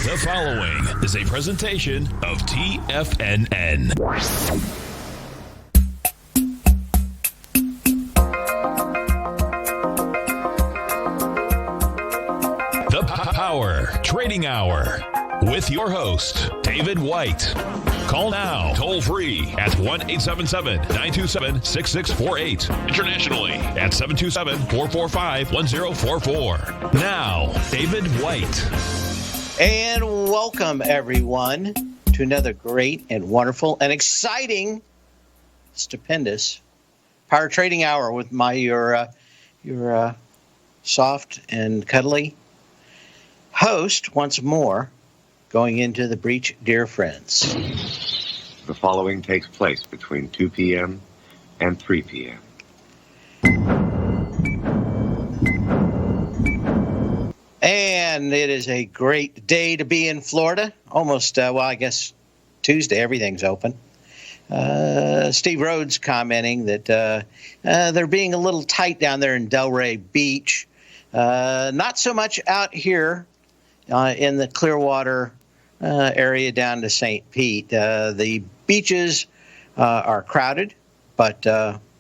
The following is a presentation of TFNN. The Power Trading Hour with your host, David White. Call now, toll free at 1-877-927-6648. Internationally at 727-445-1044. Now, David White. And welcome, everyone, to another great and wonderful and exciting, stupendous Power Trading Hour with your soft and cuddly host once more, going into the breach, dear friends. The following takes place between 2 p.m. and 3 p.m. And it is a great day to be in Florida. Almost, I guess Tuesday, everything's open. Steve Rhodes commenting that they're being a little tight down there in Delray Beach. Not so much out here in the Clearwater area down to St. Pete. The beaches are crowded, but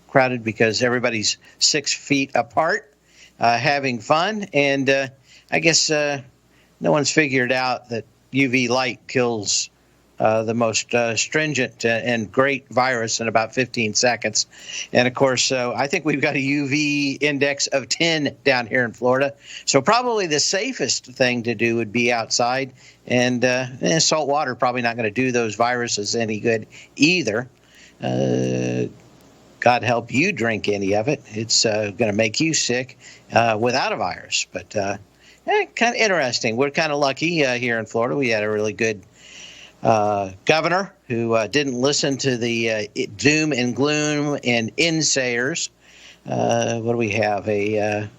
crowded because everybody's 6 feet apart, having fun. And I guess no one's figured out that UV light kills the most stringent and great virus in about 15 seconds. And, of course, I think we've got a UV index of 10 down here in Florida. So probably the safest thing to do would be outside. And salt water probably not going to do those viruses any good either. God help you drink any of it. It's going to make you sick without a virus. But kind of interesting. We're kind of lucky here in Florida. We had a really good governor who didn't listen to the doom and gloom and insayers. What do we have? A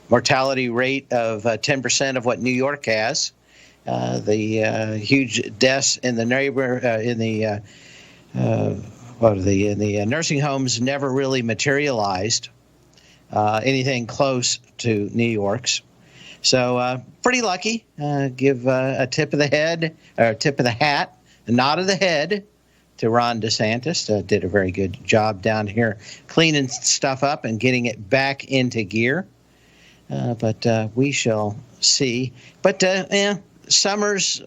mortality rate of 10% of what New York has. The huge deaths in the nursing homes never really materialized anything close to New York's. So pretty lucky. Give a tip of the head, or a tip of the hat, a nod of the head to Ron DeSantis. Did a very good job down here cleaning stuff up and getting it back into gear. But we shall see. But summers,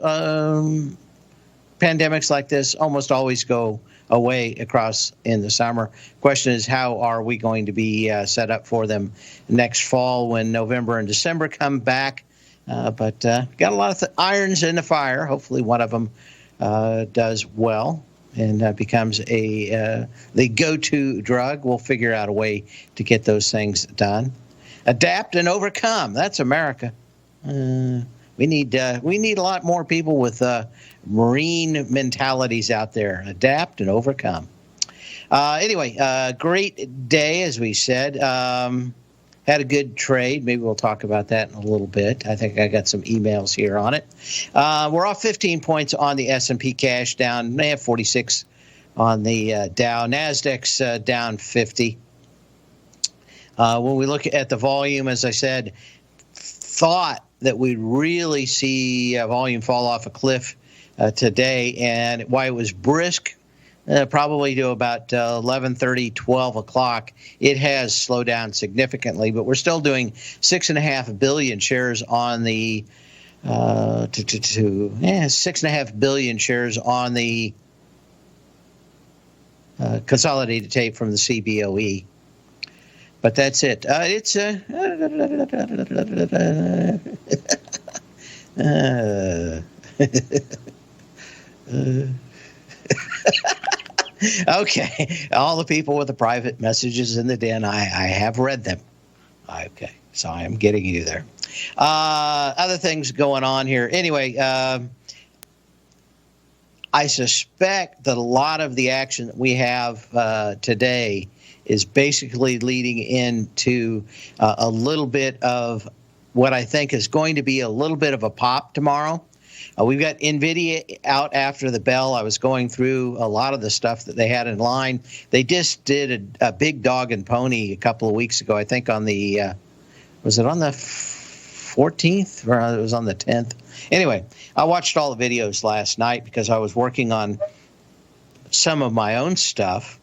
pandemics like this almost always go away across in the summer. Question is, how are we going to be set up for them next fall when November and December come back? But got a lot of irons in the fire. Hopefully one of them does well and becomes the go-to drug. We'll figure out a way to get those things done. Adapt and overcome. That's America. We need a lot more people with marine mentalities out there. Adapt and overcome. Anyway, great day, as we said. Had a good trade. Maybe we'll talk about that in a little bit. I think I got some emails here on it. We're off 15 points on the S&P cash, down 46 on the Dow. NASDAQ's down 50. When we look at the volume, as I said, thought that we'd really see volume fall off a cliff today, and why it was brisk probably to about 11:30, 12 o'clock. It has slowed down significantly, but we're still doing 6.5 billion shares on the 6.5 billion shares on the consolidated tape from the CBOE. But that's it. It's okay. All the people with the private messages in the den, I have read them. Okay, so I am getting you there. Other things going on here. Anyway, I suspect that a lot of the action that we have today is basically leading into a little bit of what I think is going to be a little bit of a pop tomorrow. We've got NVIDIA out after the bell. I was going through a lot of the stuff that they had in line. They just did a big dog and pony a couple of weeks ago, I think on the was it on the 14th, or it was on the 10th. Anyway, I watched all the videos last night because I was working on some of my own stuff,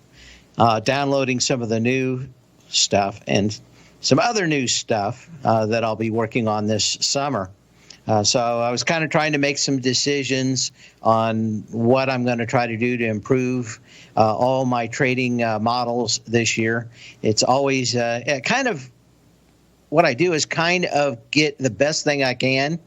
downloading some of the new stuff and some other new stuff that I'll be working on this summer. So I was kind of trying to make some decisions on what I'm going to try to do to improve all my trading models this year. It's always kind of what I do is kind of get the best thing I can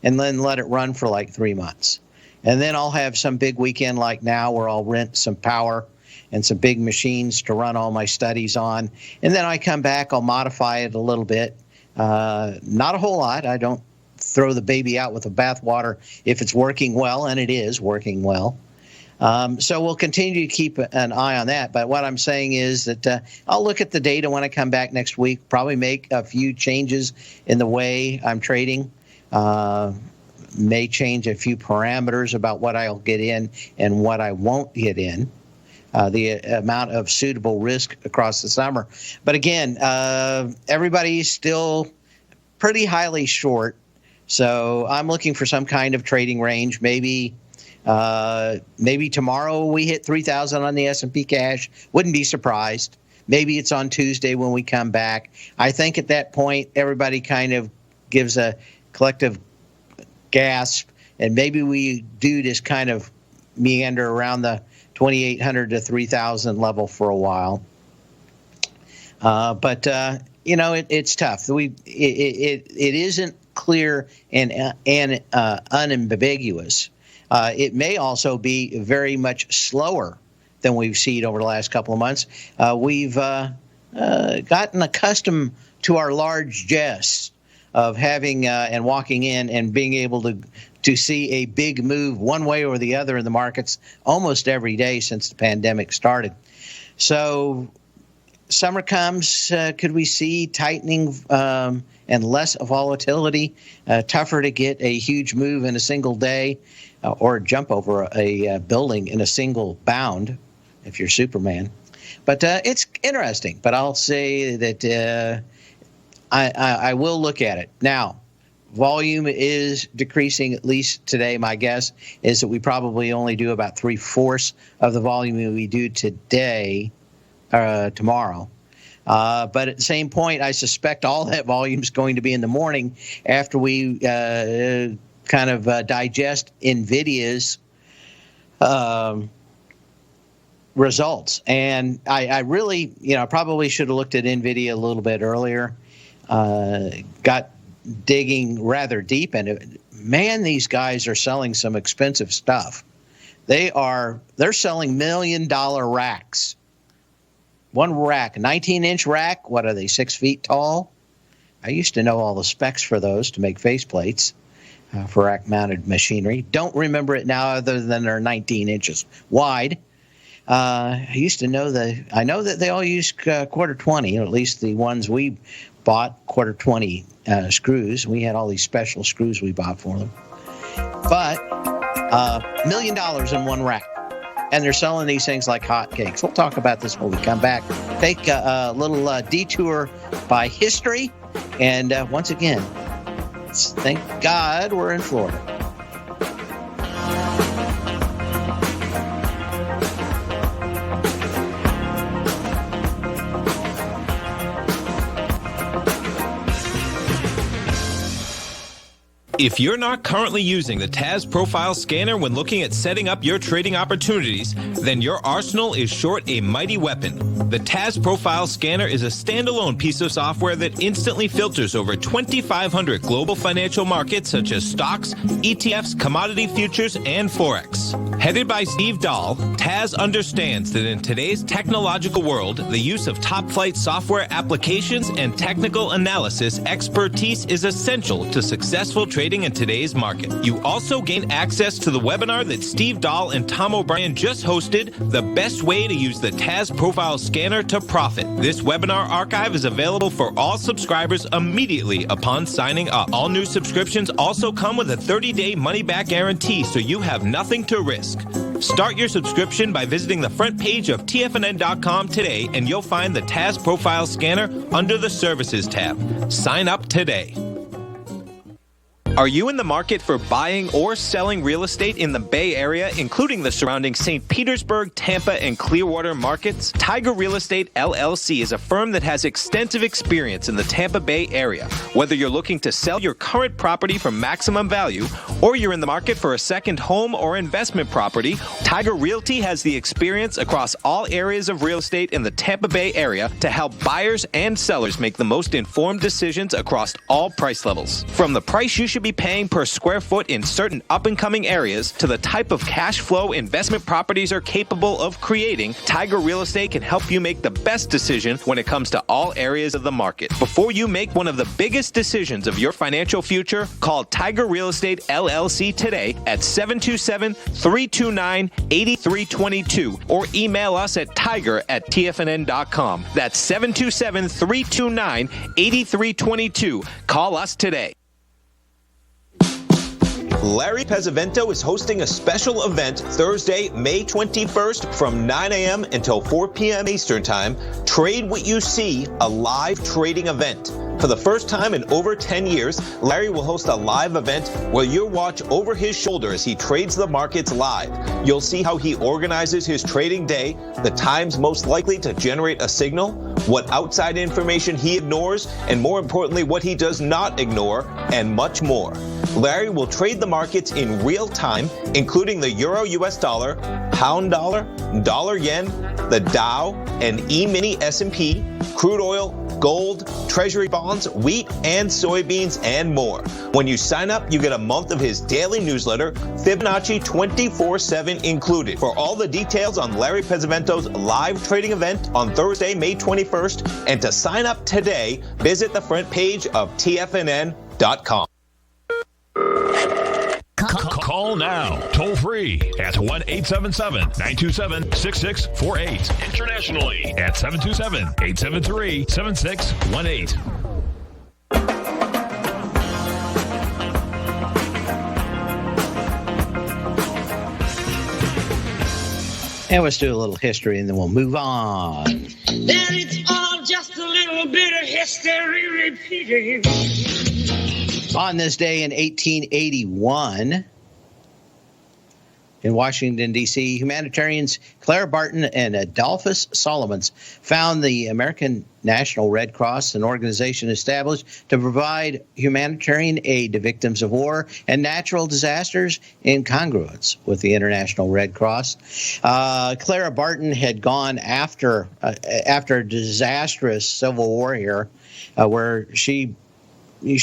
and then let it run for like 3 months. And then I'll have some big weekend like now where I'll rent some power and some big machines to run all my studies on. And then I come back, I'll modify it a little bit. Not a whole lot. I don't throw the baby out with the bathwater if it's working well, and it is working well. So we'll continue to keep an eye on that. But what I'm saying is that I'll look at the data when I come back next week, probably make a few changes in the way I'm trading. May change a few parameters about what I'll get in and what I won't get in, the amount of suitable risk across the summer. But again, everybody's still pretty highly short, so I'm looking for some kind of trading range. Maybe tomorrow we hit 3,000 on the S&P cash. Wouldn't be surprised. Maybe it's on Tuesday when we come back. I think at that point everybody kind of gives a collective gasp, and maybe we do just kind of meander around the 2,800 to 3,000 level for a while. But it's tough. It isn't clear and unambiguous. It may also be very much slower than we've seen over the last couple of months. We've gotten accustomed to our large jests of having and walking in and being able to see a big move one way or the other in the markets almost every day since the pandemic started. So summer comes, could we see tightening and less volatility, tougher to get a huge move in a single day or jump over a building in a single bound if you're Superman. But it's interesting. But I'll say that I will look at it. Now, volume is decreasing, at least today. My guess is that we probably only do about 3/4 of the volume we do today, tomorrow. But at the same point, I suspect all that volume is going to be in the morning after we kind of digest NVIDIA's results. And I really, probably should have looked at NVIDIA a little bit earlier. Got digging rather deep in it. Man, these guys are selling some expensive stuff. They're selling $1 million racks. One rack, 19-inch rack. What are they, 6 feet tall? I used to know all the specs for those to make faceplates for rack-mounted machinery. Don't remember it now, other than they're 19 inches wide. I used to know I know that they all use quarter 20, or at least the ones we bought, quarter 20 screws. We had all these special screws we bought for them. But $1 million in one rack. And they're selling these things like hotcakes. We'll talk about this when we come back. Take a little detour by history. And once again, thank God we're in Florida. If you're not currently using the TAS Profile Scanner when looking at setting up your trading opportunities, then your arsenal is short a mighty weapon. The TAS Profile Scanner is a standalone piece of software that instantly filters over 2,500 global financial markets such as stocks, ETFs, commodity futures, and Forex. Headed by Steve Dahl, TAS understands that in today's technological world, the use of top-flight software applications and technical analysis expertise is essential to successful trading in today's market. You also gain access to the webinar that Steve Dahl and Tom O'Brien just hosted, The Best Way to Use the TAS Profile Scanner to Profit. This webinar archive is available for all subscribers immediately upon signing up. All new subscriptions also come with a 30-day money-back guarantee, so you have nothing to risk. Start your subscription by visiting the front page of TFNN.com today, and you'll find the TAS Profile Scanner under the Services tab. Sign up today. Are you in the market for buying or selling real estate in the Bay Area, including the surrounding St. Petersburg, Tampa, and Clearwater markets? Tiger Real Estate LLC is a firm that has extensive experience in the Tampa Bay area. Whether you're looking to sell your current property for maximum value, or you're in the market for a second home or investment property, Tiger Realty has the experience across all areas of real estate in the Tampa Bay area to help buyers and sellers make the most informed decisions across all price levels. From the price you should be paying per square foot in certain up-and-coming areas to the type of cash flow investment properties are capable of creating, Tiger Real Estate can help you make the best decision when it comes to all areas of the market. Before you make one of the biggest decisions of your financial future, call Tiger Real Estate LLC today at 727-329-8322 or email us at tiger@tfnn.com. That's 727-329-8322. Call us today. Larry Pesavento is hosting a special event Thursday, May 21st from 9 a.m. until 4 p.m. Eastern Time. Trade What You See, a live trading event. For the first time in over 10 years, Larry will host a live event where you'll watch over his shoulder as he trades the markets live. You'll see how he organizes his trading day, the times most likely to generate a signal, what outside information he ignores, and more importantly, what he does not ignore, and much more. Larry will trade the markets in real time, including the Euro US dollar, pound dollar, dollar yen, the Dow, and E-mini S&P, crude oil, gold, treasury bonds, wheat, and soybeans, and more. When you sign up, you get a month of his daily newsletter, Fibonacci 24/7 included. For all the details on Larry Pesavento's live trading event on Thursday, May 21st, and to sign up today, visit the front page of TFNN.com. Call now, toll free at 1-877-927-6648. Internationally at 727-873-7618. And let's do a little history and then we'll move on. Then it's all just a little bit of history repeating. On this day in 1881, in Washington, D.C., humanitarians Clara Barton and Adolphus Solomons found the American National Red Cross, an organization established to provide humanitarian aid to victims of war and natural disasters in congruence with the International Red Cross. Clara Barton had gone after a disastrous civil war here, where she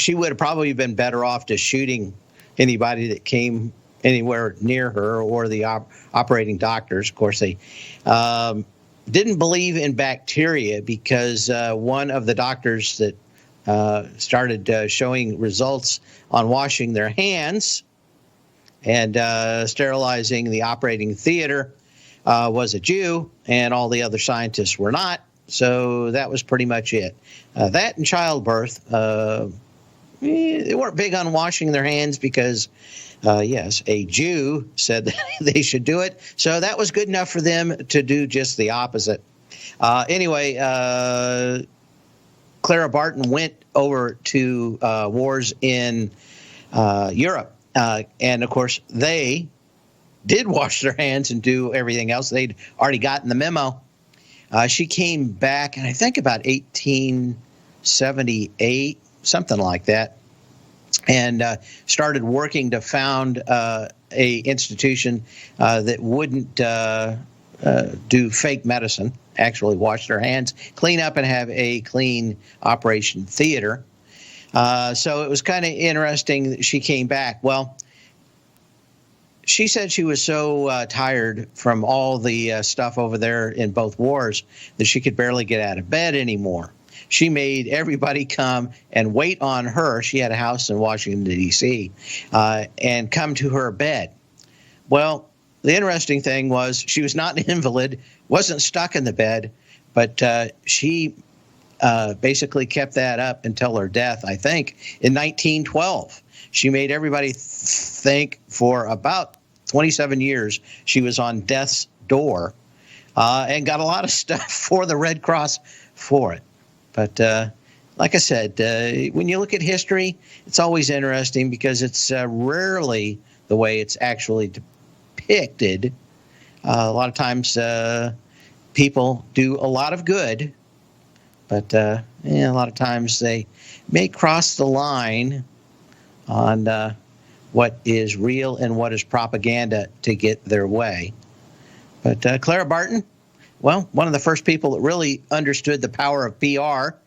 would have probably been better off just shooting anybody that came anywhere near her or the operating doctors. Of course, they didn't believe in bacteria because one of the doctors that started showing results on washing their hands and sterilizing the operating theater was a Jew, and all the other scientists were not. So that was pretty much it. That and childbirth, they weren't big on washing their hands because yes, a Jew said that they should do it. So that was good enough for them to do just the opposite. Anyway, Clara Barton went over to wars in Europe. And, of course, they did wash their hands and do everything else. They'd already gotten the memo. She came back, and I think about 1878, something like that, and started working to found a institution that wouldn't do fake medicine, actually wash their hands, clean up, and have a clean operation theater. So it was kind of interesting that she came back. Well, she said she was so tired from all the stuff over there in both wars that she could barely get out of bed anymore. She made everybody come and wait on her. She had a house in Washington, D.C., and come to her bed. Well, the interesting thing was she was not an invalid, wasn't stuck in the bed, but she basically kept that up until her death, I think, in 1912. She made everybody think for about 27 years she was on death's door and got a lot of stuff for the Red Cross for it. But like I said, when you look at history, it's always interesting because it's rarely the way it's actually depicted. A lot of times people do a lot of good, but a lot of times they may cross the line on what is real and what is propaganda to get their way. But Clara Barton, well, one of the first people that really understood the power of PR.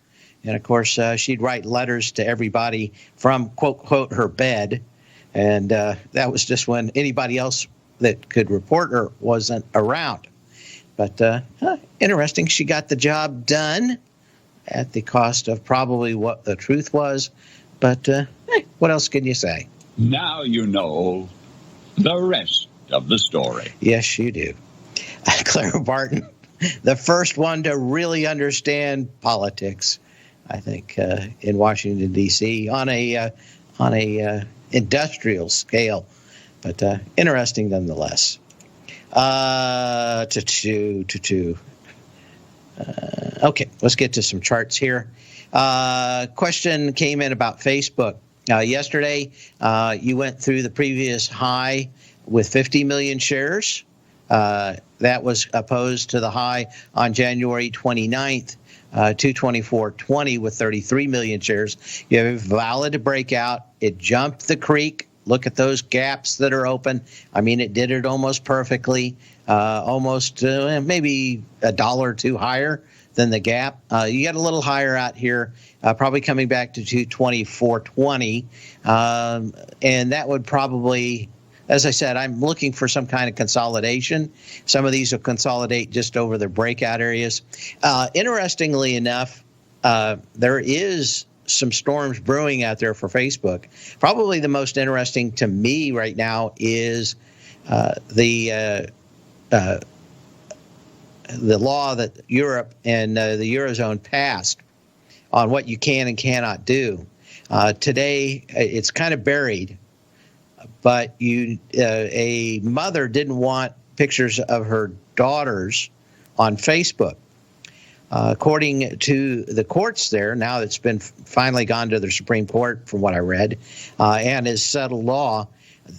And, of course, she'd write letters to everybody from, quote, quote, her bed. And that was just when anybody else that could report her wasn't around. But interesting, she got the job done at the cost of probably what the truth was. But what else can you say? Now you know the rest of the story. Yes, you do. Clara Barton, the first one to really understand politics, I think, in Washington, D.C. on a industrial scale, but interesting nonetheless. Okay, let's get to some charts here. Question came in about Facebook. Yesterday, you went through the previous high with 50 million shares. That was opposed to the high on January 29th, 224.20 with 33 million shares. You have a valid breakout. It jumped the creek. Look at those gaps that are open. I mean, it did it almost perfectly, almost maybe $1 or $2 higher than the gap. You got a little higher out here, probably coming back to 224.20. And that would probably, as I said, I'm looking for some kind of consolidation. Some of these will consolidate just over their breakout areas. Interestingly enough, there is some storms brewing out there for Facebook. Probably the most interesting to me right now is the law that Europe and the Eurozone passed on what you can and cannot do. Today, it's kind of buried, but a mother didn't want pictures of her daughters on Facebook. According to the courts there, now it's been finally gone to the Supreme Court, from what I read, and is settled law,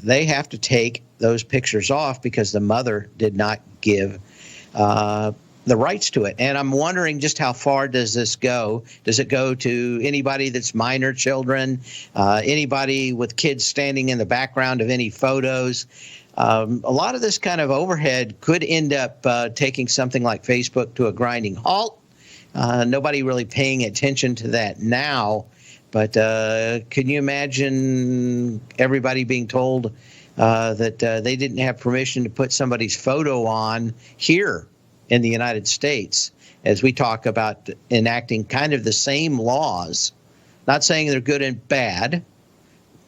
they have to take those pictures off because the mother did not give the rights to it. And I'm wondering just how far does this go? Does it go to anybody that's minor children, anybody with kids standing in the background of any photos? A lot of this kind of overhead could end up taking something like Facebook to a grinding halt. Nobody really paying attention to that now. But can you imagine everybody being told that they didn't have permission to put somebody's photo on here in the United States as we talk about enacting kind of the same laws? Not saying they're good and bad.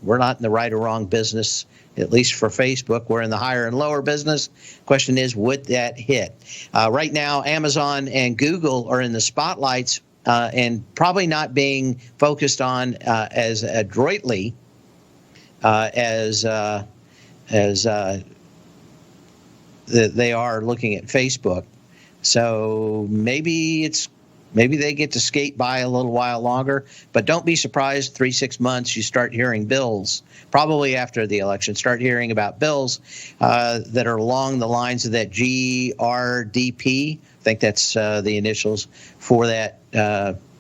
We're not in the right or wrong business. At least for Facebook, we're in the higher and lower business. Question is, would that hit? Right now, Amazon and Google are in the spotlights and probably not being focused on as adroitly as they are looking at Facebook. So maybe they get to skate by a little while longer, but don't be surprised 3-6 months you start hearing bills, probably after the election, start hearing about bills that are along the lines of that GRDP. I think that's the initials for that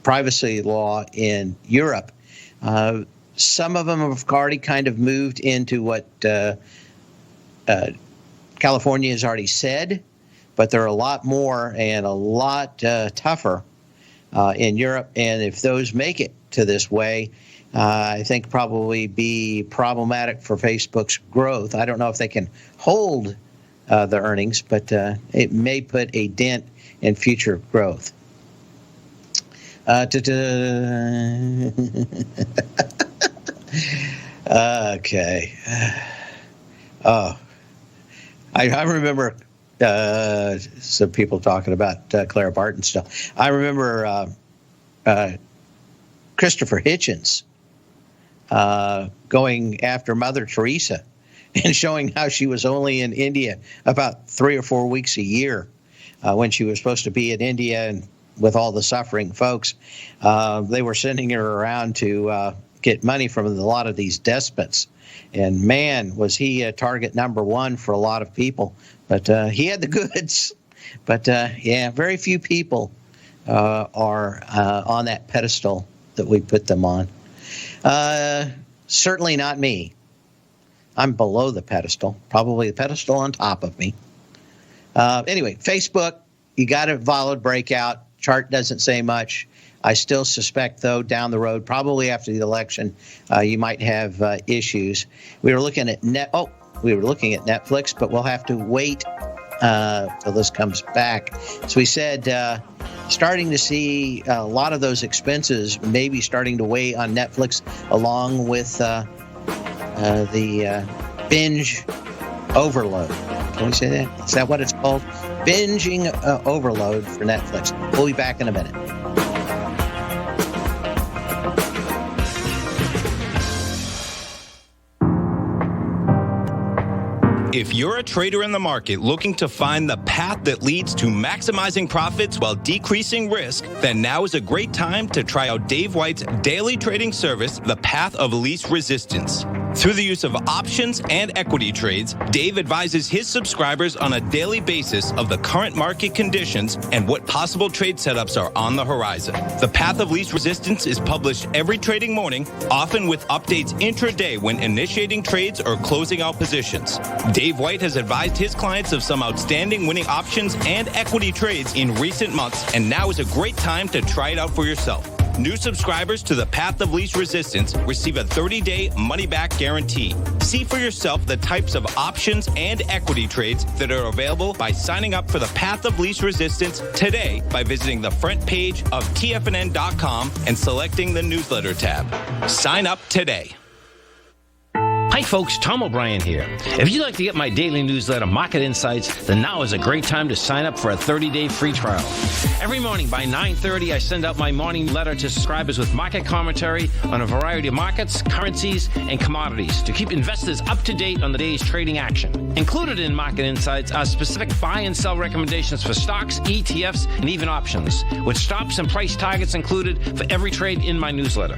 privacy law in Europe. Some of them have already kind of moved into what California has already said, but there are a lot more and a lot tougher in Europe. And if those make it to this way, I think probably be problematic for Facebook's growth. I don't know if they can hold the earnings, but it may put a dent in future growth. Okay. Oh, I remember some people talking about Clara Barton stuff. I remember Christopher Hitchens going after Mother Teresa and showing how she was only in India about 3 or 4 weeks a year when she was supposed to be in India and with all the suffering folks. They were sending her around to get money from a lot of these despots. And man, was he a target number one for a lot of people. But he had the goods. But yeah, very few people are on that pedestal that we put them on. Certainly not me. I'm below the pedestal, probably the pedestal on top of me. Anyway, Facebook, you got a volatile breakout. Chart doesn't say much. I still suspect, though, down the road, probably after the election, you might have issues. We were looking at Netflix, but we'll have to wait till this comes back. So we said starting to see a lot of those expenses maybe starting to weigh on Netflix, along with the binge overload. Can we say that? Is that what it's called? Binging overload for Netflix. We'll be back in a minute. If you're a trader in the market looking to find the path that leads to maximizing profits while decreasing risk, then now is a great time to try out Dave White's daily trading service, The Path of Least Resistance. Through the use of options and equity trades, Dave advises his subscribers on a daily basis of the current market conditions and what possible trade setups are on the horizon. The Path of Least Resistance is published every trading morning, often with updates intraday when initiating trades or closing out positions. Dave White has advised his clients of some outstanding winning options and equity trades in recent months, and now is a great time to try it out for yourself. New subscribers to the Path of Least Resistance receive a 30-day money-back guarantee. See for yourself the types of options and equity trades that are available by signing up for the Path of Least Resistance today by visiting the front page of TFNN.com and selecting the newsletter tab. Sign up today. Hi folks, Tom O'Brien here. If you'd like to get my daily newsletter, Market Insights, then now is a great time to sign up for a 30-day free trial. Every morning by 9:30, I send out my morning letter to subscribers with market commentary on a variety of markets, currencies, and commodities to keep investors up to date on the day's trading action. Included in Market Insights are specific buy and sell recommendations for stocks, ETFs, and even options, with stops and price targets included for every trade in my newsletter.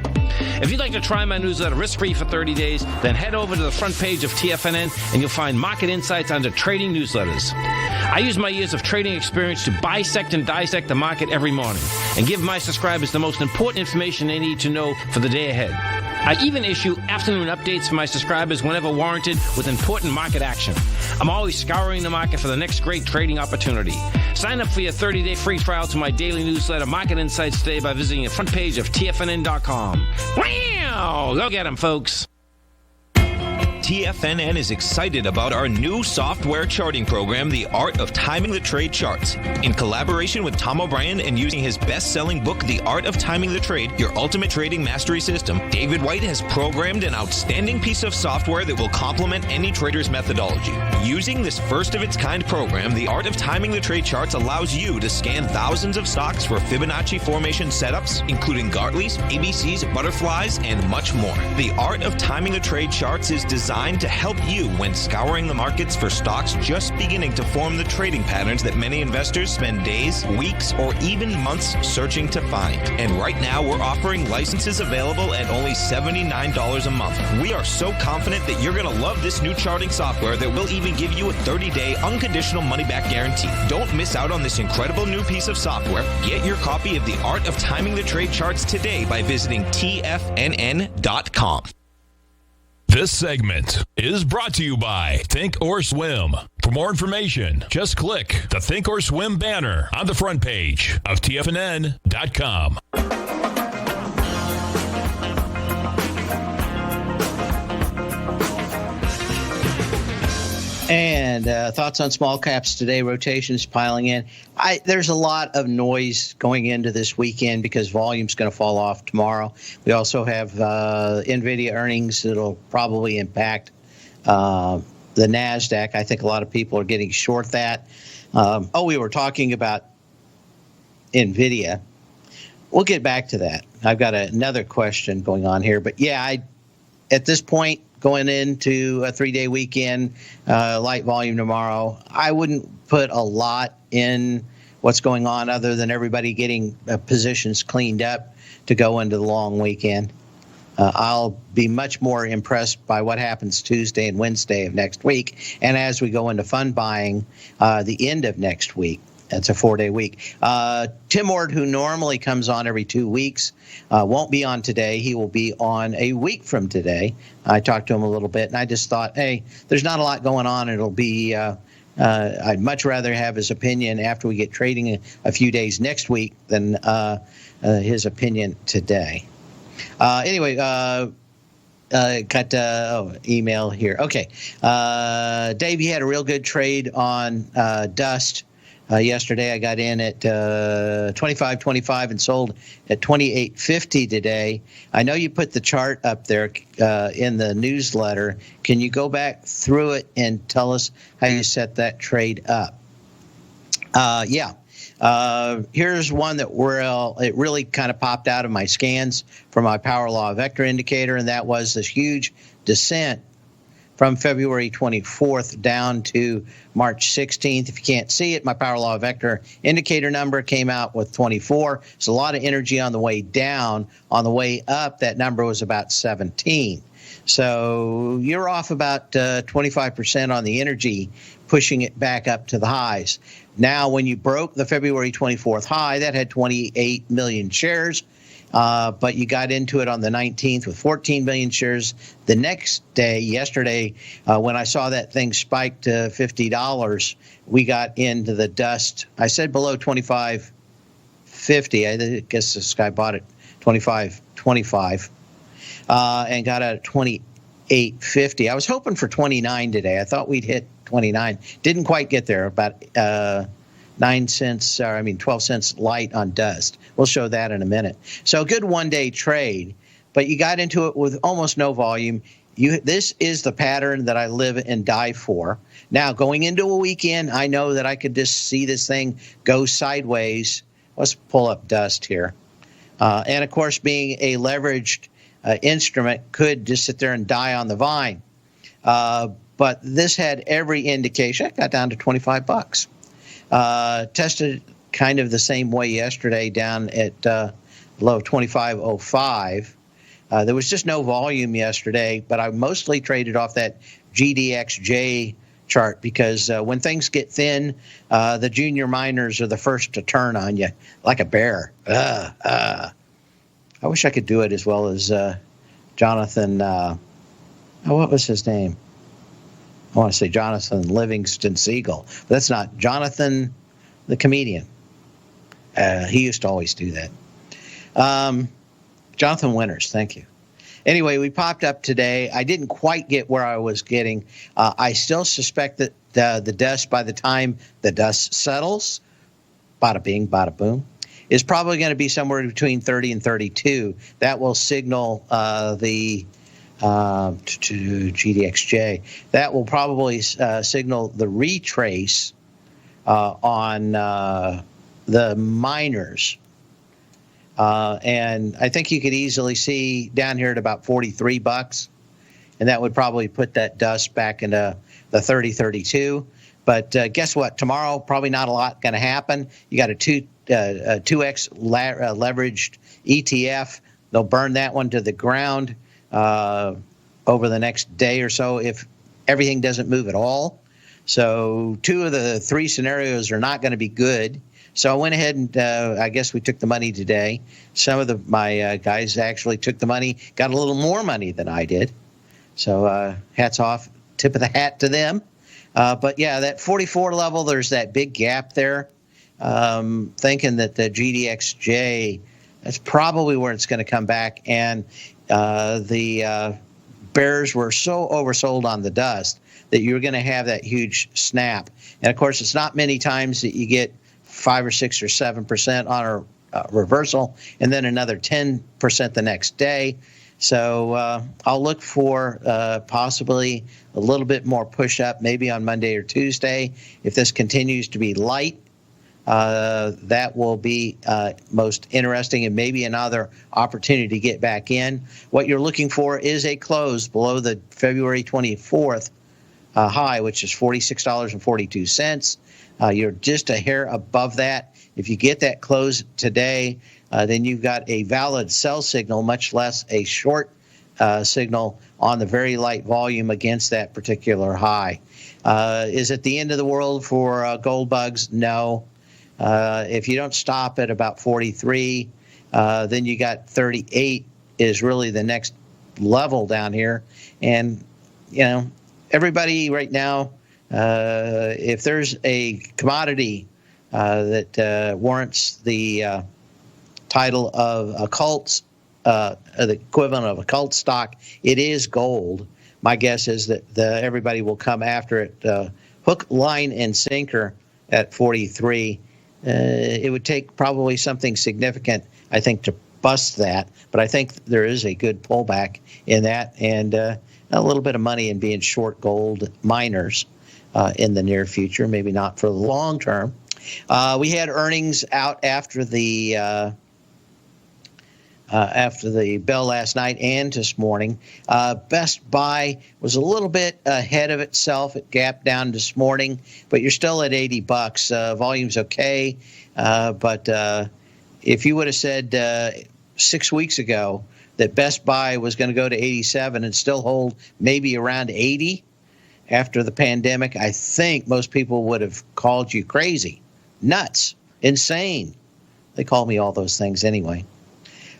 If you'd like to try my newsletter risk-free for 30 days, then head over to the front page of TFNN and you'll find Market Insights under Trading Newsletters. I use my years of trading experience to bisect and dissect the market every morning and give my subscribers the most important information they need to know for the day ahead. I even issue afternoon updates for my subscribers whenever warranted with important market action. I'm always scouring the market for the next great trading opportunity. Sign up for your 30-day free trial to my daily newsletter, Market Insights, today by visiting the front page of TFNN.com. Wow! Go get them, folks. TFNN is excited about our new software charting program, The Art of Timing the Trade Charts. In collaboration with Tom O'Brien and using his best-selling book, The Art of Timing the Trade, Your Ultimate Trading Mastery System, David White has programmed an outstanding piece of software that will complement any trader's methodology. Using this first-of-its-kind program, The Art of Timing the Trade Charts allows you to scan thousands of stocks for Fibonacci formation setups, including Gartley's, ABC's, butterflies, and much more. The Art of Timing the Trade Charts is designed to help you when scouring the markets for stocks just beginning to form the trading patterns that many investors spend days, weeks, or even months searching to find. And right now, we're offering licenses available at only $79 a month. We are so confident that you're going to love this new charting software that will even give you a 30-day unconditional money-back guarantee. Don't miss out on this incredible new piece of software. Get your copy of The Art of Timing the Trade Charts today by visiting TFNN.com. This segment is brought to you by Think or Swim. For more information, just click the Think or Swim banner on the front page of TFNN.com. And thoughts on small caps today. Rotations piling in. There's a lot of noise going into this weekend because volume's going to fall off tomorrow. We also have NVIDIA earnings that'll probably impact the NASDAQ. I think a lot of people are getting short that. We were talking about NVIDIA. We'll get back to that. I've got another question going on here. But, yeah, at this point, going into a 3-day weekend, light volume tomorrow, I wouldn't put a lot in what's going on other than everybody getting positions cleaned up to go into the long weekend. I'll be much more impressed by what happens Tuesday and Wednesday of next week, and as we go into fund buying the end of next week. It's a 4-day week. Tim Ord, who normally comes on every 2 weeks, won't be on today. He will be on a week from today. I talked to him a little bit, and I just thought, hey, there's not a lot going on. It'll be I'd much rather have his opinion after we get trading a few days next week than his opinion today. Anyway, got email here. Okay. Dave, you had a real good trade on dust. Yesterday, I got in at 25.25 and sold at 28.50 today. I know you put the chart up there in the newsletter. Can you go back through it and tell us how you set that trade up? Yeah. Here's one that it really kind of popped out of my scans for my power law vector indicator, and that was this huge descent from February 24th down to March 16th. If you can't see it, my power law vector indicator number came out with 24. It's a lot of energy on the way down. On the way up, that number was about 17. So you're off about 25% on the energy, pushing it back up to the highs. Now, when you broke the February 24th high, that had 28 million shares. But you got into it on the 19th with 14 million shares. The next day, yesterday, when I saw that thing spike to $50, we got into the dust. I said below 25.50. I guess this guy bought it 25.25 and got out at 28.50. I was hoping for 29 today. I thought we'd hit 29. Didn't quite get there. About 12 cents light on dust. We'll show that in a minute. So a good one-day trade, but you got into it with almost no volume. This is the pattern that I live and die for. Now, going into a weekend, I know that I could just see this thing go sideways. Let's pull up dust here. And, of course, being a leveraged instrument could just sit there and die on the vine. But this had every indication. It got down to $25. Tested kind of the same way yesterday down at low 25.05. There was just no volume yesterday, but I mostly traded off that GDXJ chart because when things get thin, the junior miners are the first to turn on you like a bear. I wish I could do it as well as Jonathan. What was his name? I want to say Jonathan Livingston Seagull. But that's not Jonathan, the comedian. He used to always do that. Jonathan Winters, thank you. Anyway, we popped up today. I didn't quite get where I was getting. I still suspect that the dust, by the time the dust settles, bada bing, bada boom, is probably going to be somewhere between 30 and 32. That will signal the to GDXJ. That will probably signal the retrace on the miners. And I think you could easily see down here at about $43, and that would probably put that dust back into the 30, 32. But guess what? Tomorrow, probably not a lot going to happen. You got a 2x leveraged ETF. They'll burn that one to the ground over the next day or so if everything doesn't move at all. So 2 of the 3 scenarios are not going to be good. So I went ahead and I guess we took the money today. Some of my guys actually took the money, got a little more money than I did. So hats off, tip of the hat to them. But yeah, that 44 level, there's that big gap there. Thinking that the GDXJ, that's probably where it's going to come back. And the bears were so oversold on the dust that you're going to have that huge snap. And of course, it's not many times that you get 5 or 6 or 7% on a reversal, and then another 10% the next day. So I'll look for possibly a little bit more push up, maybe on Monday or Tuesday. If this continues to be light, that will be most interesting and maybe another opportunity to get back in. What you're looking for is a close below the February 24th high, which is $46.42. You're just a hair above that. If you get that close today, then you've got a valid sell signal, much less a short signal on the very light volume against that particular high. Is it the end of the world for gold bugs? No. If you don't stop at about 43, then you got 38 is really the next level down here. And, everybody right now, if there's a commodity that warrants the title of a cult, the equivalent of a cult stock, it is gold. My guess is that everybody will come after it hook, line, and sinker at 43. It would take probably something significant, I think, to bust that. But I think there is a good pullback in that, and a little bit of money in being short gold miners in the near future, maybe not for the long term. We had earnings out after the bell last night and this morning. Best Buy was a little bit ahead of itself. It gapped down this morning, but you're still at $80. Volume's okay, but if you would have said 6 weeks ago that Best Buy was going to go to 87 and still hold maybe around 80 after the pandemic, I think most people would have called you crazy, nuts, insane. They call me all those things anyway.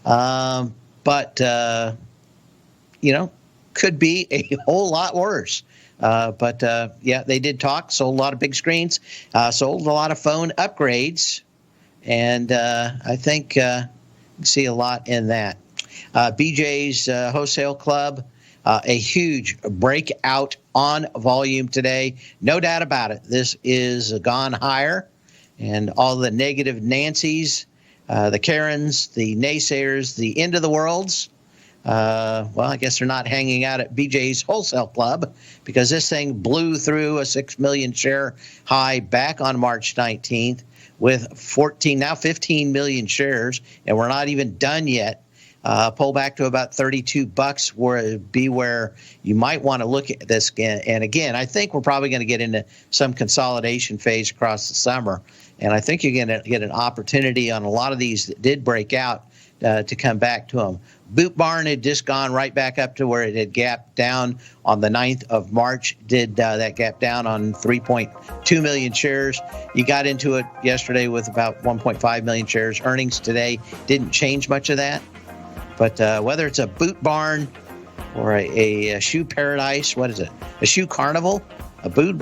But could be a whole lot worse. But they did talk, sold a lot of big screens, sold a lot of phone upgrades, and I think see a lot in that. BJ's Wholesale Club, a huge breakout on volume today. No doubt about it. This is gone higher, and all the negative Nancys, the Karens, the naysayers, the end of the worlds, I guess they're not hanging out at BJ's Wholesale Club, because this thing blew through a 6 million share high back on March 19th with 15 million shares, and we're not even done yet. Pull back to about $32 would be where you might want to look at this again. And again, I think we're probably going to get into some consolidation phase across the summer. And I think you're going to get an opportunity on a lot of these that did break out to come back to them. Boot Barn had just gone right back up to where it had gapped down on the 9th of March, did that gap down on 3.2 million shares. You got into it yesterday with about 1.5 million shares. Earnings today didn't change much of that. But whether it's a Boot Barn or a shoe paradise, what is it? A shoe carnival? A boot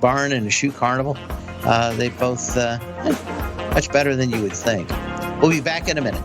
barn and a shoe carnival? They both much better than you would think. We'll be back in a minute.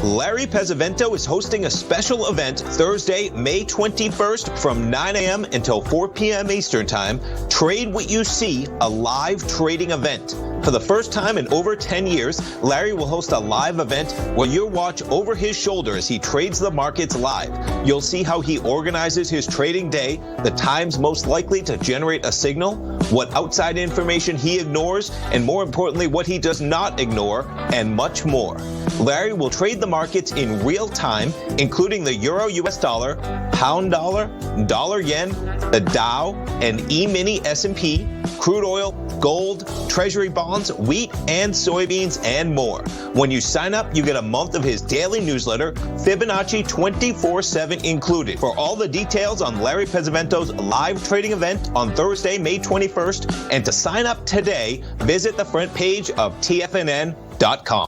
Larry Pesavento is hosting a special event Thursday, May 21st from 9 a.m. until 4 p.m. Eastern Time. Trade What You See, a live trading event. For the first time in over 10 years, Larry will host a live event where you'll watch over his shoulder as he trades the markets live. You'll see how he organizes his trading day, the times most likely to generate a signal, what outside information he ignores, and more importantly, what he does not ignore, and much more. Larry will trade the markets in real time, including the Euro US dollar, pound dollar, dollar yen, the Dow, and E-mini S&P, crude oil, gold, treasury bonds, wheat, and soybeans, and more. When you sign up, you get a month of his daily newsletter, Fibonacci 24/7 included. For all the details on Larry Pesavento's live trading event on Thursday, May 21st, and to sign up today, visit the front page of TFNN.com.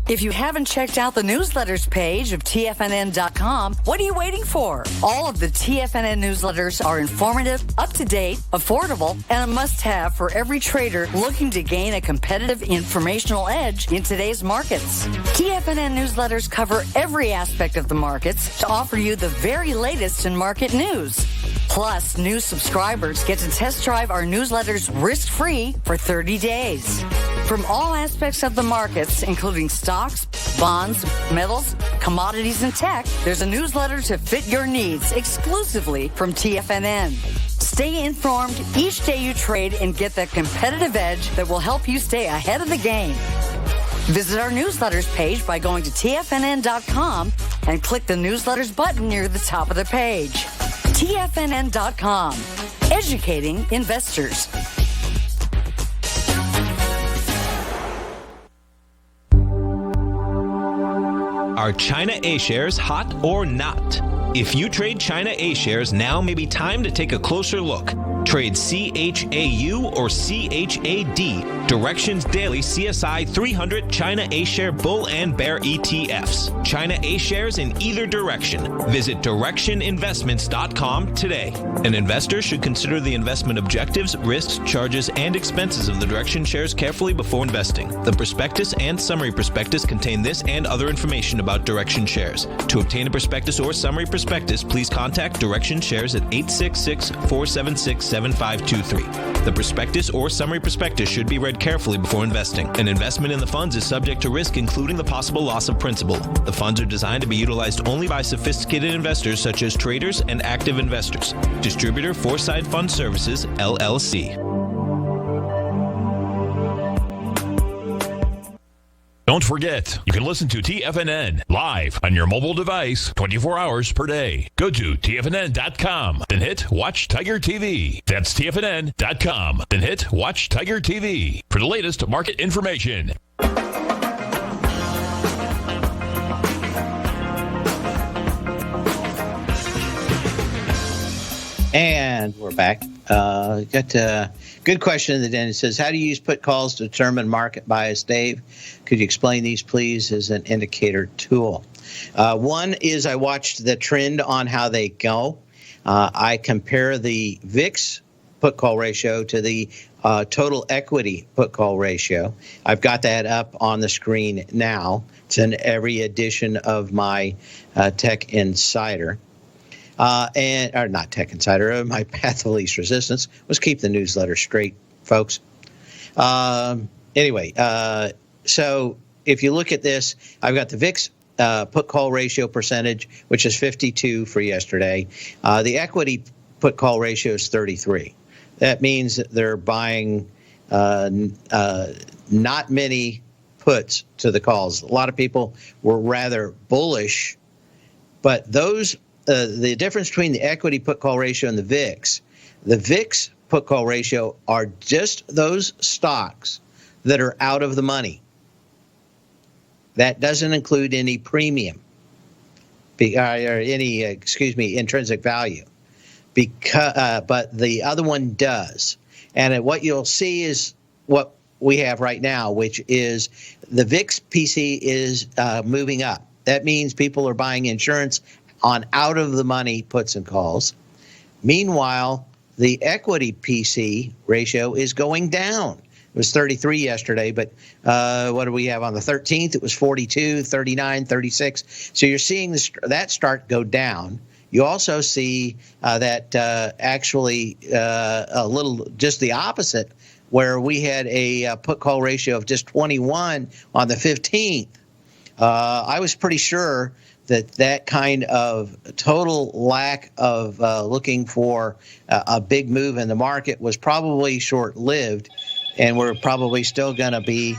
If you haven't checked out the newsletters page of TFNN.com, what are you waiting for? All of the TFNN newsletters are informative, up-to-date, affordable, and a must-have for every trader looking to gain a competitive informational edge in today's markets. TFNN newsletters cover every aspect of the markets to offer you the very latest in market news. Plus, new subscribers get to test drive our newsletters risk-free for 30 days. From all aspects of the markets, including stocks, bonds, metals, commodities, and tech, there's a newsletter to fit your needs exclusively from TFNN. Stay informed each day you trade and get that competitive edge that will help you stay ahead of the game. Visit our newsletters page by going to TFNN.com and click the newsletters button near the top of the page. TFNN.com, educating investors. Are China A shares hot or not? If you trade China A shares, now may be time to take a closer look. Trade CHAU or CHAD, Directions Daily CSI 300 China A Share Bull and Bear ETFs. China A shares in either direction. Visit directioninvestments.com today. An investor should consider the investment objectives, risks, charges, and expenses of the Direction shares carefully before investing. The prospectus and summary prospectus contain this and other information about Direction shares. To obtain a prospectus or summary prospectus, please contact Direction shares at 866-476-7523. The prospectus or summary prospectus should be read carefully before investing. An investment in the funds is subject to risk, including the possible loss of principal. The funds are designed to be utilized only by sophisticated investors such as traders and active investors. Distributor Foreside Fund Services, LLC. Don't forget, you can listen to TFNN live on your mobile device 24 hours per day. Go to TFNN.com, then hit Watch Tiger TV. That's TFNN.com, then hit Watch Tiger TV for the latest market information. And we're back. Got a good question in the den. It says, how do you use put calls to determine market bias, Dave? Could you explain these, please, as an indicator tool? One is I watched the trend on how they go. I compare the VIX put call ratio to the total equity put call ratio. I've got that up on the screen now. It's in every edition of my Tech Insider. Or not Tech Insider, my path of least resistance. Let's keep the newsletter straight, folks. Anyway, so if you look at this, I've got the VIX put call ratio percentage, which is 52 for yesterday. The equity put call ratio is 33. That means that they're buying not many puts to the calls. A lot of people were rather bullish, but those the difference between the equity put call ratio and the VIX put call ratio are just those stocks that are out of the money. That doesn't include any premium or any, intrinsic value, but the other one does. And what you'll see is what we have right now, which is the VIX PC is moving up. That means people are buying insurance on out-of-the-money puts and calls. Meanwhile, the equity PC ratio is going down. It was 33 yesterday, but what do we have on the 13th? It was 42, 39, 36. So you're seeing that start go down. You also see that actually a little just the opposite, where we had a put-call ratio of just 21 on the 15th. I was pretty sure that kind of total lack of looking for a big move in the market was probably short-lived, and we're probably still going to be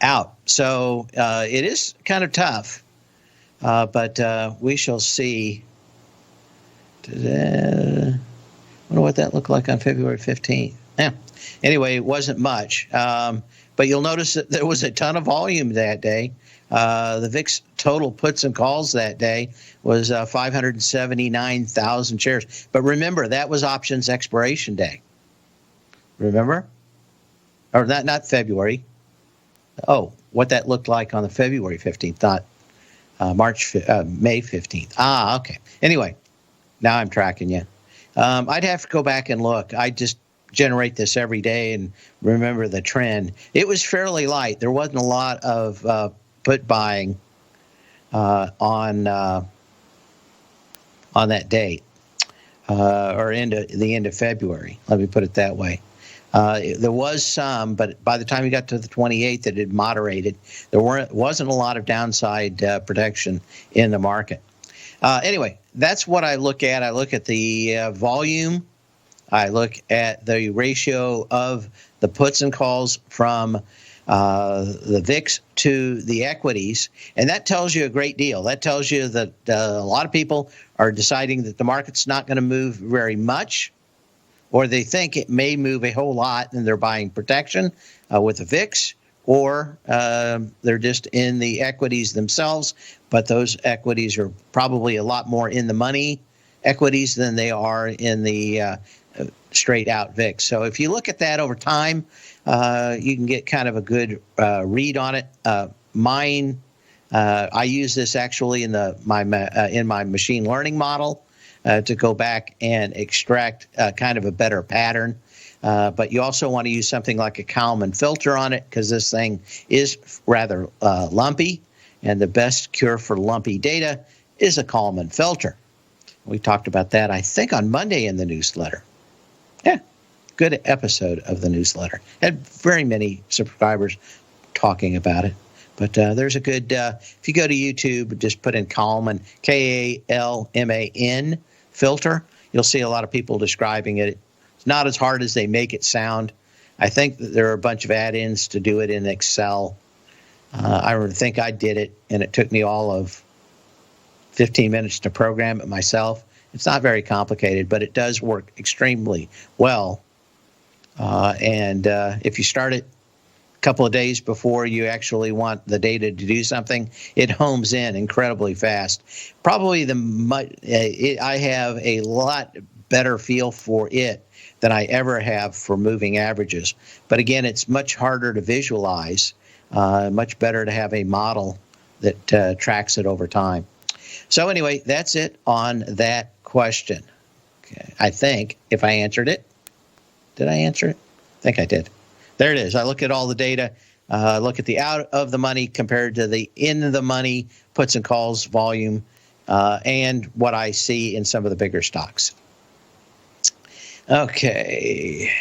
out. So it is kind of tough, but we shall see. I wonder what that looked like on February 15th. Yeah. Anyway, it wasn't much, but you'll notice that there was a ton of volume that day. The VIX total puts and calls that day was 579,000 shares. But remember, that was options expiration day. Remember? Or not February. Oh, what that looked like on the February 15th, not May 15th. Ah, okay. Anyway, now I'm tracking you. I'd have to go back and look. I just generate this every day and remember the trend. It was fairly light. There wasn't a lot of put buying on that date or into the end of February. Let me put it that way. There was some, but by the time you got to the 28th, it had moderated. There wasn't a lot of downside protection in the market. Anyway, that's what I look at. I look at the volume. I look at the ratio of the puts and calls from the VIX to the equities, and that tells you a great deal. That tells you that a lot of people are deciding that the market's not going to move very much, or they think it may move a whole lot and they're buying protection with the VIX, or they're just in the equities themselves, but those equities are probably a lot more in the money equities than they are in the straight out VIX. So if you look at that over time, you can get kind of a good read on it. I use this actually in my machine learning model to go back and extract kind of a better pattern. But you also want to use something like a Kalman filter on it, because this thing is rather lumpy, and the best cure for lumpy data is a Kalman filter. We talked about that, I think, on Monday in the newsletter. Yeah, good episode of the newsletter. Had very many subscribers talking about it. But there's a good, if you go to YouTube, just put in Kalman, Kalman filter, you'll see a lot of people describing it. It's not as hard as they make it sound. I think that there are a bunch of add-ins to do it in Excel. I think I did it, and it took me all of 15 minutes to program it myself. It's not very complicated, but it does work extremely well. And if you start it a couple of days before you actually want the data to do something, it homes in incredibly fast. Probably I have a lot better feel for it than I ever have for moving averages. But again, it's much harder to visualize, much better to have a model that tracks it over time. So anyway, that's it on that question. Okay. I think if I answered it, did I answer it? I think I did. There it is. I look at all the data, look at the out of the money compared to the in the money puts and calls volume, and what I see in some of the bigger stocks. Okay.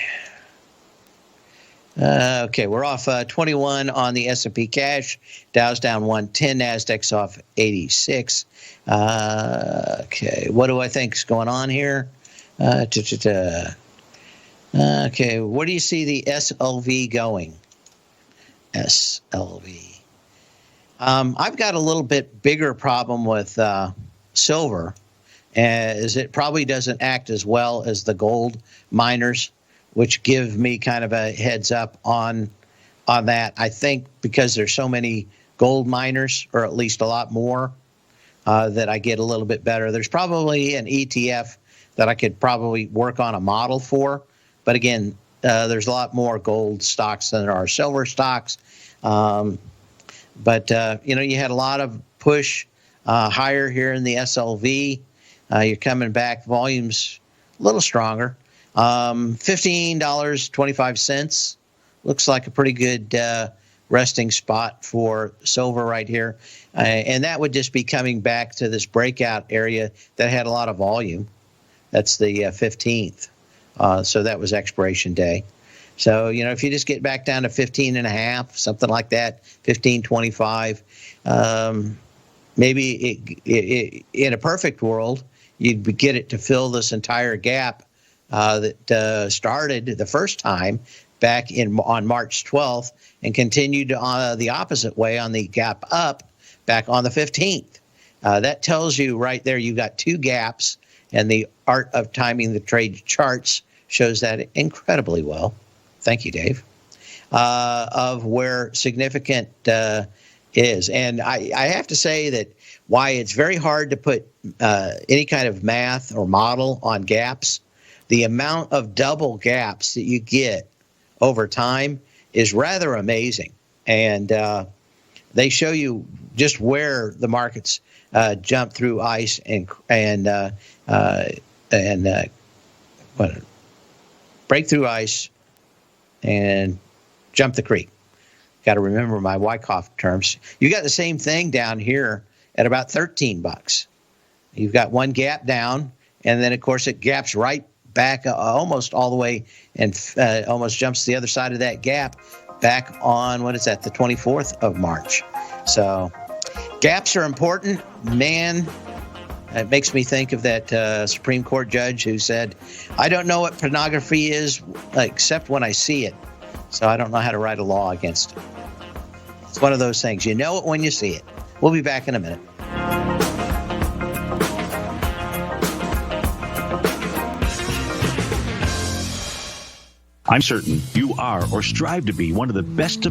Okay, we're off 21 on the S&P cash. Dow's down 110. Nasdaq's off 86. Okay, what do I think is going on here? Okay, where do you see the SLV going? SLV. I've got a little bit bigger problem with silver, as it probably doesn't act as well as the gold miners, which give me kind of a heads up on that. I think because there's so many gold miners, or at least a lot more, that I get a little bit better. There's probably an ETF that I could probably work on a model for. But again, there's a lot more gold stocks than there are silver stocks. You had a lot of push higher here in the SLV. You're coming back, volume's a little stronger. $15.25 looks like a pretty good resting spot for silver right here. And that would just be coming back to this breakout area that had a lot of volume. That's the 15th. So that was expiration day. So, if you just get back down to 15.5, something like that, 15.25, maybe in a perfect world, you'd get it to fill this entire gap that started the first time back on March 12th and continued on the opposite way on the gap up back on the 15th. That tells you right there you've got two gaps, and the art of timing the trade charts shows that incredibly well. Thank you, Dave. Of where significant is. And I have to say that why it's very hard to put any kind of math or model on gaps, the amount of double gaps that you get over time is rather amazing. And they show you just where the markets jump through ice and break through ice and jump the creek. Got to remember my Wyckoff terms. You got the same thing down here at about $13. You've got one gap down, and then of course it gaps right back almost all the way, and almost jumps the other side of that gap back on, what is that, the 24th of March. So gaps are important, man. It makes me think of that Supreme Court judge who said, I don't know what pornography is except when I see it. So I don't know how to write a law against it. It's one of those things. You know it when you see it. We'll be back in a minute. I'm certain you are or strive to be one of the best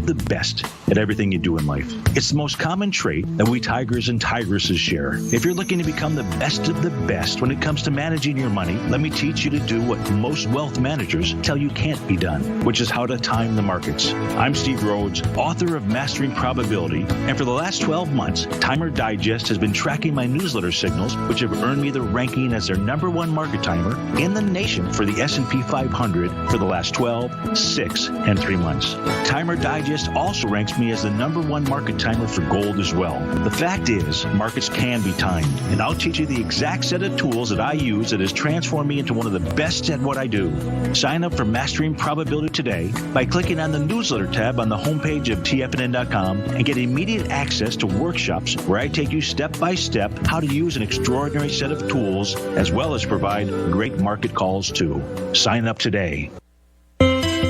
at everything you do in life. It's the most common trait that we tigers and tigresses share. If you're looking to become the best of the best when it comes to managing your money, let me teach you to do what most wealth managers tell you can't be done, which is how to time the markets. I'm Steve Rhodes, author of Mastering Probability, and for the last 12 months, Timer Digest has been tracking my newsletter signals, which have earned me the ranking as their #1 market timer in the nation for the S&P 500 for the last 12, 6, and 3 months. Timer Digest also ranks me as the #1 market timer for gold as well. The fact is, markets can be timed, and I'll teach you the exact set of tools that I use that has transformed me into one of the best at what I do. Sign up for Mastering Probability today by clicking on the newsletter tab on the homepage of TFNN.com and get immediate access to workshops where I take you step by step how to use an extraordinary set of tools as well as provide great market calls too. Sign up today.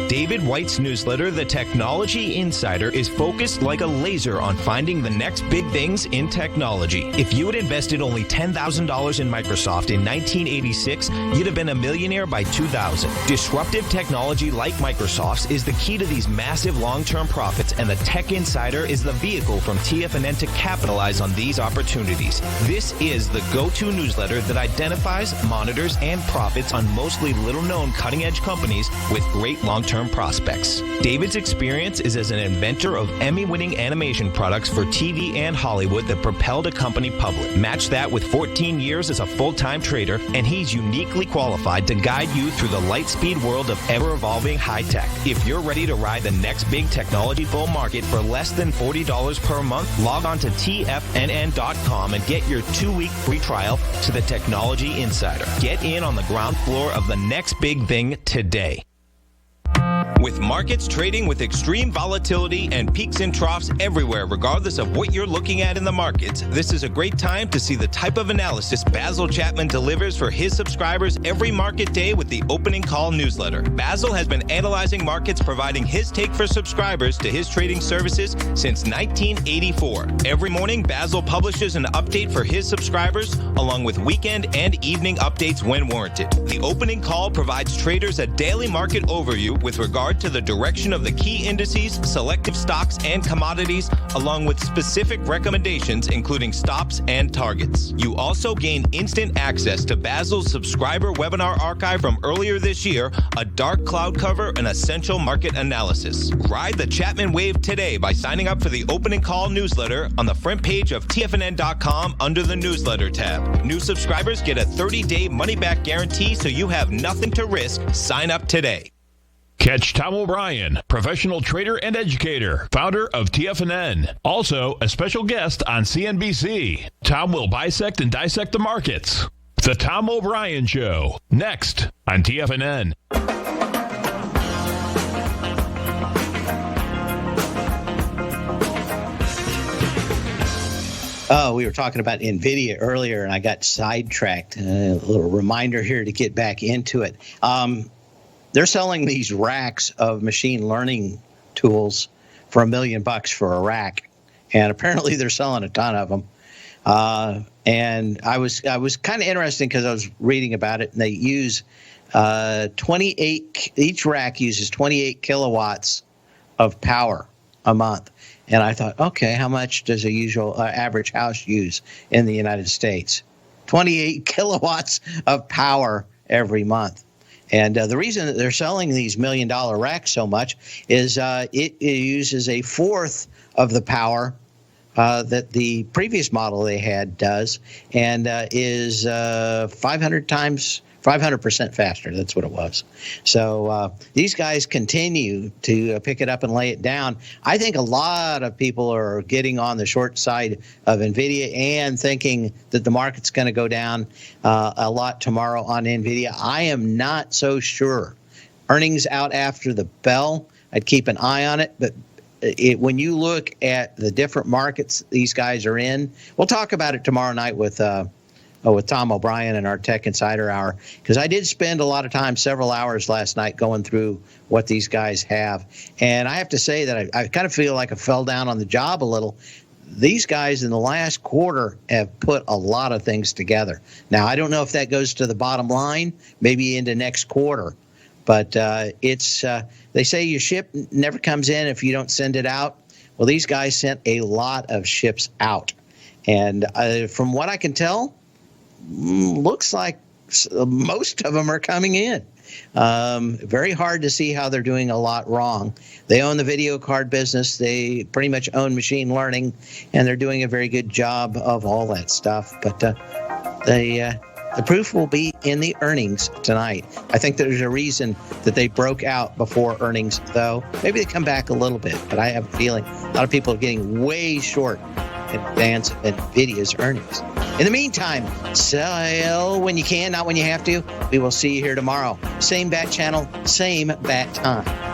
David White's newsletter, The Technology Insider, is focused like a laser on finding the next big things in technology. If you had invested only $10,000 in Microsoft in 1986, you'd have been a millionaire by 2000. Disruptive technology like Microsoft's is the key to these massive long-term profits, and the Tech Insider is the vehicle from TFNN to capitalize on these opportunities. This is the go-to newsletter that identifies, monitors, and profits on mostly little-known cutting-edge companies with great long-term prospects. David's experience is as an inventor of Emmy-winning animation products for TV and Hollywood that propelled a company public. Match that with 14 years as a full-time trader, and he's uniquely qualified to guide you through the light-speed world of ever-evolving high-tech. If you're ready to ride the next big technology bull market for less than $40 per month, log on to TFNN.com and get your 2-week free trial to the Technology Insider. Get in on the ground floor of the next big thing today. With markets trading with extreme volatility and peaks and troughs everywhere, regardless of what you're looking at in the markets, this is a great time to see the type of analysis Basil Chapman delivers for his subscribers every market day with the Opening Call newsletter. Basil has been analyzing markets, providing his take for subscribers to his trading services since 1984. Every morning, Basil publishes an update for his subscribers, along with weekend and evening updates when warranted. The Opening Call provides traders a daily market overview with regard to the direction of the key indices, selective stocks, and commodities, along with specific recommendations, including stops and targets. You also gain instant access to Basil's subscriber webinar archive from earlier this year, a dark cloud cover, and essential market analysis. Ride the Chapman wave today by signing up for the Opening Call newsletter on the front page of TFNN.com under the newsletter tab. New subscribers get a 30-day money-back guarantee, so you have nothing to risk. Sign up today. Catch Tom O'Brien, professional trader and educator, founder of TFNN. Also, a special guest on CNBC. Tom will bisect and dissect the markets. The Tom O'Brien Show, next on TFNN. Oh, we were talking about NVIDIA earlier, and I got sidetracked. A little reminder here to get back into it. They're selling these racks of machine learning tools for $1 million for a rack, and apparently they're selling a ton of them. And I was kind of interested because I was reading about it, and they use 28. Each rack uses 28 kilowatts of power a month. And I thought, okay, how much does a usual average house use in the United States? 28 kilowatts of power every month. And the reason that they're selling these $1 million racks so much is it uses a fourth of the power that the previous model they had does, and is 500% faster. That's what it was. So these guys continue to pick it up and lay it down. I think a lot of people are getting on the short side of NVIDIA and thinking that the market's going to go down a lot tomorrow on NVIDIA. I am not so sure. Earnings out after the bell. I'd keep an eye on it, but when you look at the different markets these guys are in, we'll talk about it tomorrow night with with Tom O'Brien in our Tech Insider Hour, because I did spend a lot of time, several hours last night, going through what these guys have. And I have to say that I kind of feel like I fell down on the job a little. These guys in the last quarter have put a lot of things together. Now, I don't know if that goes to the bottom line, maybe into next quarter, but they say your ship never comes in if you don't send it out. Well, these guys sent a lot of ships out. And from what I can tell, looks like most of them are coming in. Very hard to see how they're doing a lot wrong. They own the video card business. They pretty much own machine learning, and they're doing a very good job of all that stuff. But the proof will be in the earnings tonight. I think there's a reason that they broke out before earnings, though. Maybe they come back a little bit, but I have a feeling a lot of people are getting way short in advance of NVIDIA's earnings. In the meantime, sell when you can, not when you have to. We will see you here tomorrow. Same bat channel, same bat time.